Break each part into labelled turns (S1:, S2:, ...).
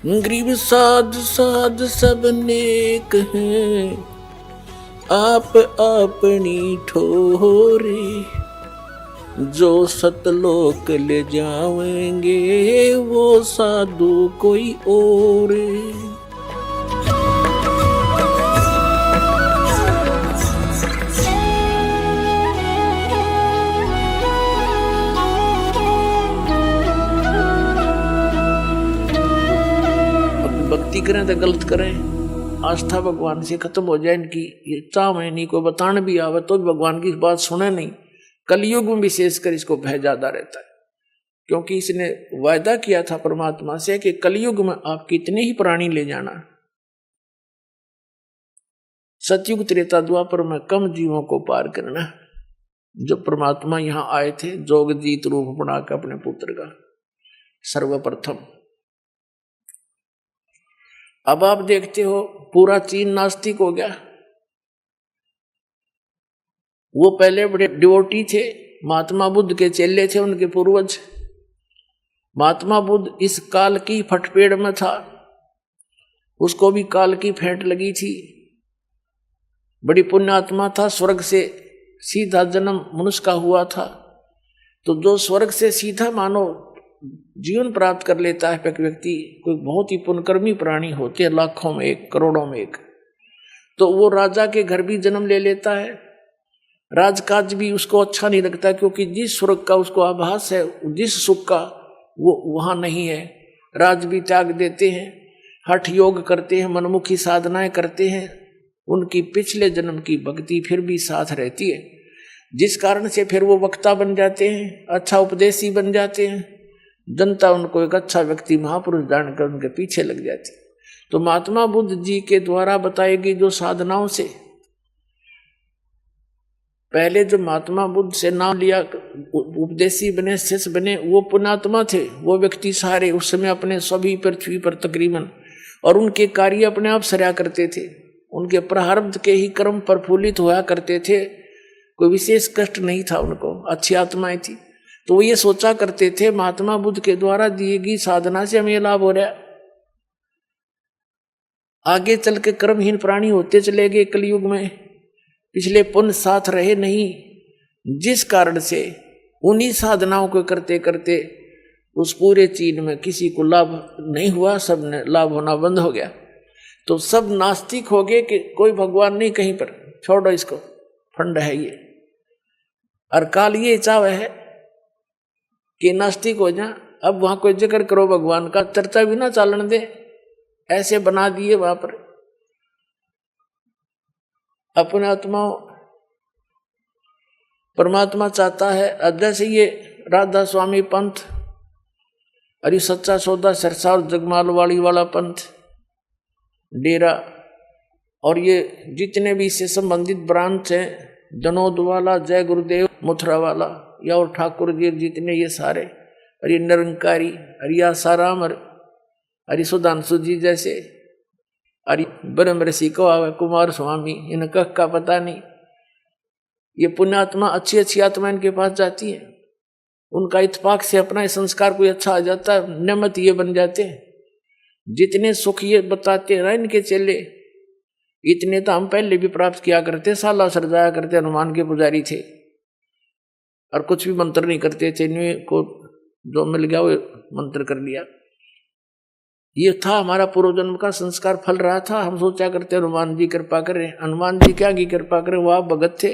S1: गरीब साध साध सब नेक हैं, आप अपनी ठोरे। जो सतलोक ले जाएंगे वो साधु कोई और। भक्ति करें तो गलत करें, आस्था भगवान से खत्म हो जाए इनकी। ये चाह इन्हीं को बताने भी आवे तो भगवान की बात सुने नहीं। कलयुग में विशेषकर इसको भय ज्यादा रहता है, क्योंकि इसने वायदा किया था परमात्मा से कि कलयुग में आप कितने ही प्राणी ले जाना, सतयुग त्रेता द्वापर में कम जीवों को पार करना। जब परमात्मा यहां आए थे जोगजीत रूप बनाकर अपने पुत्र का सर्वप्रथम। अब आप देखते हो पूरा चीन नास्तिक हो गया। वो पहले बड़े डिवोटी थे, महात्मा बुद्ध के चेले थे उनके पूर्वज। महात्मा बुद्ध इस काल की फटपेड़ में था, उसको भी काल की फेंट लगी थी। बड़ी पुण्यात्मा था, स्वर्ग से सीधा जन्म मनुष्य का हुआ था। तो जो स्वर्ग से सीधा मानो जीवन प्राप्त कर लेता है व्यक्ति, कोई बहुत ही पुण्यकर्मी प्राणी होते हैं, लाखों में एक, करोड़ों में एक, तो वो राजा के घर भी जन्म ले लेता है। राजकाज भी उसको अच्छा नहीं लगता, क्योंकि जिस स्वर्ग का उसको आभास है, जिस सुख का, वो वहां नहीं है। राज भी त्याग देते हैं, हठ योग करते हैं, मनमुखी साधनाएं करते हैं। उनकी पिछले जन्म की भक्ति फिर भी साथ रहती है, जिस कारण से फिर वो वक्ता बन जाते हैं, अच्छा उपदेशी बन जाते हैं। जनता उनको एक अच्छा व्यक्ति महापुरुष जानकर उनके पीछे लग जाती। तो महात्मा बुद्ध जी के द्वारा बताई गई जो साधनाओं से, पहले जो महात्मा बुद्ध से नाम लिया, उपदेशी बने, शिष्य बने, वो पुण्यात्मा थे। वो व्यक्ति सारे उस समय अपने सभी पृथ्वी पर तकरीबन, और उनके कार्य अपने आप सरा करते थे। उनके प्रारब्ध के ही कर्म प्रफुल्लित हुआ करते थे, कोई विशेष कष्ट नहीं था उनको, अच्छी आत्माएं थी। तो वो ये सोचा करते थे महात्मा बुद्ध के द्वारा दिए गई साधना से हमें लाभ हो रहा है, आगे चल के कर्महीन प्राणी होते चले गए कलयुग में, पिछले पुण्य साथ रहे नहीं, जिस कारण से उन्हीं साधनाओं को करते करते उस पूरे चीन में किसी को लाभ नहीं हुआ, सब ने लाभ होना बंद हो गया। तो सब नास्तिक हो गए कि कोई भगवान नहीं कहीं पर, छोड़ो इसको, फंड है ये। और काल ये चाव है कि नास्तिक हो जा, अब वहां कोई जिक्र करो भगवान का, चर्चा भी ना चालन दे, ऐसे बना दिए वहां पर अपने आत्माओं। परमात्मा चाहता है जैसे ये राधा स्वामी पंथ, अरे सच्चा सौदा सरसा और जगमालवाड़ी वाला पंथ, डेरा, और ये जितने भी इससे संबंधित ब्रांच हैं, जनोद वाला, जय गुरुदेव, मथुरा वाला, या और ठाकुर जी, जितने ये सारे, और ये निरंकारी, अरे आसाराम, अरे सुधांशु जी जैसे, अरे ब्रह्म ऋषि को आवे, कुमार स्वामी, इनका का पता नहीं। ये पुण्यात्मा अच्छी अच्छी आत्मा इनके पास जाती है, उनका इत्तेफाक से अपना संस्कार कोई अच्छा आ जाता है, नियमित ये बन जाते हैं। जितने सुख ये बताते हैं ना इनके चेले, इतने तो हम पहले भी प्राप्त किया करते, साला सरजाया करते, हनुमान के पुजारी थे, और कुछ भी मंत्र नहीं करते थे, इन्हें को जो मिल गया वो मंत्र कर लिया। ये था हमारा पूर्व जन्म का संस्कार फल रहा था। हम सोचा करते हनुमान जी कृपा करें, हनुमान जी क्या की कृपा करें, वो आप भगत थे।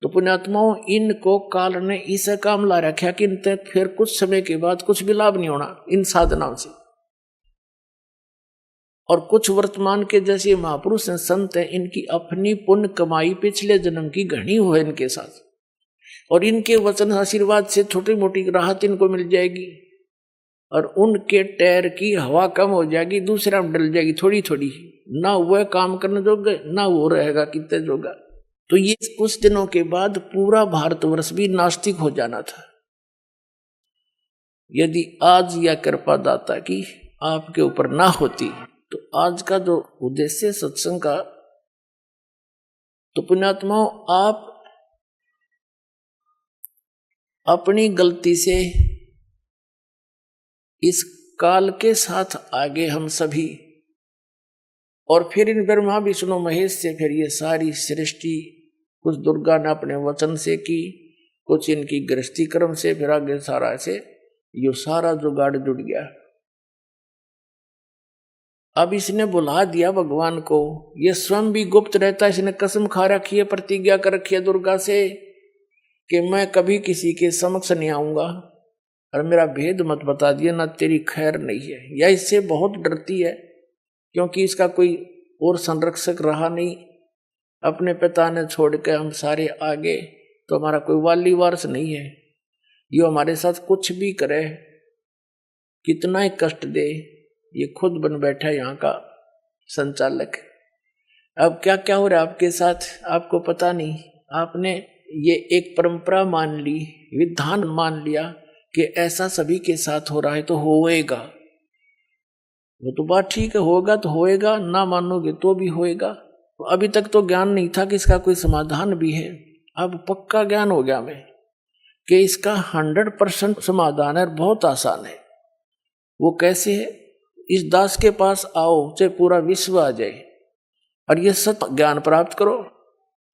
S1: तो पुण्यात्माओं, इनको काल ने इसे काम ला रखा कि इन तक फिर कुछ समय के बाद कुछ भी लाभ नहीं होना इन साधनाओं से। और कुछ वर्तमान के जैसे महापुरुष हैं, संत हैं, इनकी अपनी पुण्य कमाई पिछले जन्म की घनी हो है इनके साथ, और इनके वचन आशीर्वाद से छोटी मोटी राहत इनको मिल जाएगी, और उनके टैर की हवा कम हो जाएगी, दूसरा में डल जाएगी थोड़ी थोड़ी, ना वह काम करने जोगा ना वो रहेगा कितने जोगा। तो ये कुछ दिनों के बाद पूरा भारतवर्ष भी नास्तिक हो जाना था, यदि आज यह कृपा दाता की आपके ऊपर ना होती। तो आज का जो उद्देश्य सत्संग का, तो पुण्यात्माओं, आप अपनी गलती से इस काल के साथ आगे हम सभी, और फिर इन ब्रह्मा विष्णु महेश से फिर ये सारी सृष्टि कुछ दुर्गा ने अपने वचन से की, कुछ इनकी गृहस्थी कर्म से, फिर आगे सारा ऐसे यो सारा जुगाड़ जुड़ गया। अब इसने बुला दिया भगवान को, ये स्वयं भी गुप्त रहता है, इसने कसम खा रखी है, प्रतिज्ञा कर रखी है दुर्गा से कि मैं कभी किसी के समक्ष नहीं आऊंगा और मेरा भेद मत बता दिया, ना तेरी खैर नहीं है। या इससे बहुत डरती है क्योंकि इसका कोई और संरक्षक रहा नहीं, अपने पिता ने छोड़ के हम सारे आगे, तो हमारा कोई वाली वारस नहीं है। ये हमारे साथ कुछ भी करे, कितना ही कष्ट दे, ये खुद बन बैठा है यहाँ का संचालक। अब क्या क्या हो रहा है आपके साथ आपको पता नहीं, आपने ये एक परंपरा मान ली, विधान मान लिया कि ऐसा सभी के साथ हो रहा है तो होएगा। वो तो बात ठीक है, होगा तो होएगा, ना मानोगे तो भी होएगा। अभी तक तो ज्ञान नहीं था कि इसका कोई समाधान भी है, अब पक्का ज्ञान हो गया हमें कि इसका 100% समाधान है, बहुत आसान है। वो कैसे है? इस दास के पास आओ, चाहे पूरा विश्व आ जाए, और ये सत्य ज्ञान प्राप्त करो।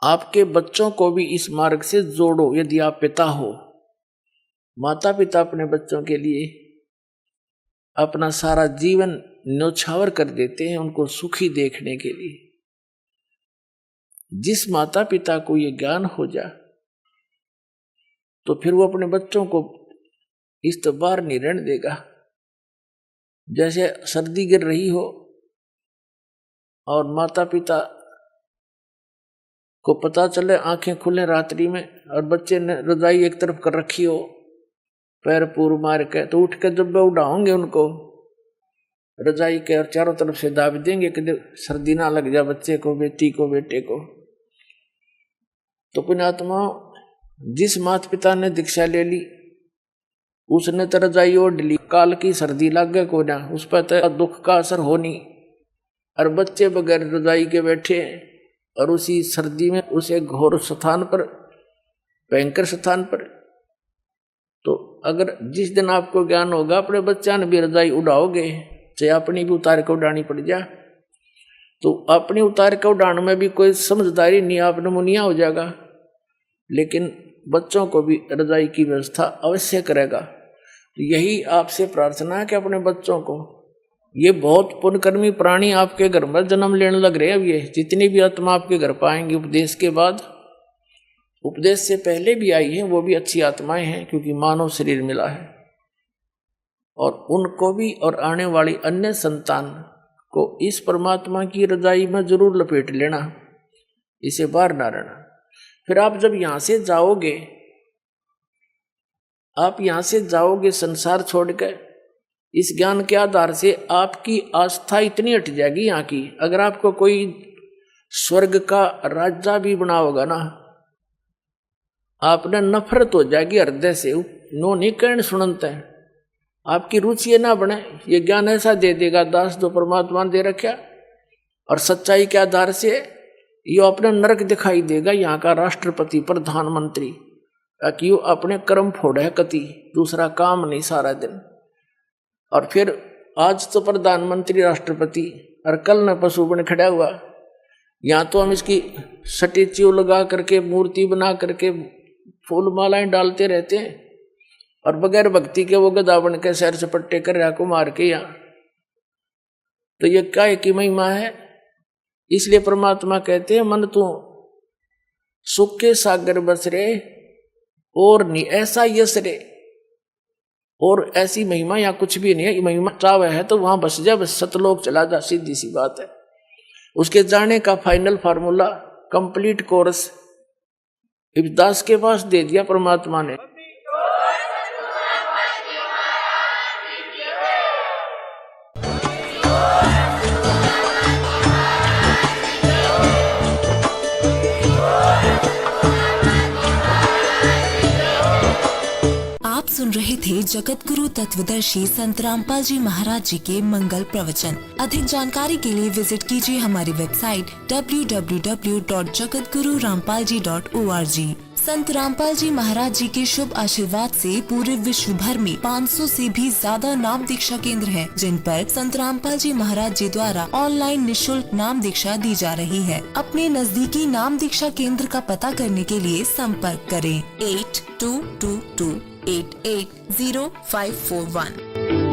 S1: आपके बच्चों को भी इस मार्ग से जोड़ो। यदि आप पिता हो, माता पिता अपने बच्चों के लिए अपना सारा जीवन न्यौछावर कर देते हैं उनको सुखी देखने के लिए। जिस माता पिता को ये ज्ञान हो जा तो फिर वो अपने बच्चों को इस तो बाहर नहीं रहने देगा। जैसे सर्दी गिर रही हो और माता पिता को पता चले, आंखें खुले रात्रि में और बच्चे ने रजाई एक तरफ कर रखी हो, पैर पूर मार के, तो उठ के जब उड़ाओगे उनको रजाई के और चारों तरफ से दाब देंगे कि सर्दी ना लग जाए बच्चे को, बेटी को, बेटे को। तो पुण्यात्मा, जिस माता पिता ने दीक्षा ले ली उसने तो रजाई ओढ़ ली, काल की सर्दी लग गए को ना, उस पर तो दुख का असर हो नहीं, और बच्चे बगैर रजाई के बैठे और उसी सर्दी में उसे घोर स्थान पर, भयंकर स्थान पर। तो अगर जिस दिन आपको ज्ञान होगा अपने बच्चा ने भी रजाई उड़ाओगे, चाहे अपनी भी उतार के उड़ानी पड़ जाए, तो अपनी उतार के उड़ाने में भी कोई समझदारी नहीं, आपने मुनिया हो जाएगा, लेकिन बच्चों को भी रजाई की व्यवस्था अवश्य करेगा। तो यही आपसे प्रार्थना है कि अपने बच्चों को, ये बहुत पुण्यकर्मी प्राणी आपके घर में जन्म लेने लग रहे हैं। अब ये जितनी भी आत्मा आपके घर पाएंगे उपदेश के बाद, उपदेश से पहले भी आई है, वो भी अच्छी आत्माएं हैं क्योंकि मानव शरीर मिला है, और उनको भी और आने वाली अन्य संतान को इस परमात्मा की रजाई में जरूर लपेट लेना, इसे बाहर ना रहना। फिर आप जब यहां से जाओगे, आप यहां से जाओगे संसार छोड़कर, इस ज्ञान के आधार से आपकी आस्था इतनी हट जाएगी यहाँ की। अगर आपको कोई स्वर्ग का राजा भी बना होगा ना, आपने नफरत हो जाएगी हृदय से, नो नहीं कहने सुनते हैं, आपकी रुचि ना बने। ये ज्ञान ऐसा दे देगा दास जो परमात्मा ने दे रखा, और सच्चाई के आधार से ये अपना नरक दिखाई देगा यहाँ का राष्ट्रपति प्रधानमंत्री, ताकि वो अपने कर्म फोड़े कति, दूसरा काम नहीं सारा दिन। और फिर आज तो प्रधानमंत्री राष्ट्रपति और कल न पशु बन खड़ा हुआ। यहाँ तो हम इसकी स्टैच्यू लगा करके, मूर्ति बना करके फूल मालाएं डालते रहते हैं, और बगैर भक्ति के वो गधा बन के सैर सपट्टे कर रहा को मार के यहाँ। तो ये क्या की महिमा है। इसलिए परमात्मा कहते हैं, मन तू सुख के सागर बस रे और नहीं ऐसा यश रे। और ऐसी महिमा यहाँ कुछ भी नहीं है। महिमा चावे है तो वहां बस जा, बस सतलोक चला जा, सीधी सी बात है। उसके जाने का फाइनल फार्मूला, कंप्लीट कोर्स दास के पास दे दिया परमात्मा ने।
S2: सुन रहे थे जगत गुरु तत्वदर्शी संत रामपाल जी महाराज जी के मंगल प्रवचन। अधिक जानकारी के लिए विजिट कीजिए हमारी वेबसाइट www.jagatgururampalji.org। संत रामपाल जी महाराज जी के शुभ आशीर्वाद से पूरे विश्व भर में 500 से भी ज्यादा नाम दीक्षा केंद्र हैं, जिन पर संत रामपाल जी महाराज जी द्वारा ऑनलाइन निशुल्क नाम दीक्षा दी जा रही है। अपने नजदीकी नाम दीक्षा केंद्र का पता करने के लिए संपर्क करें 8222880541।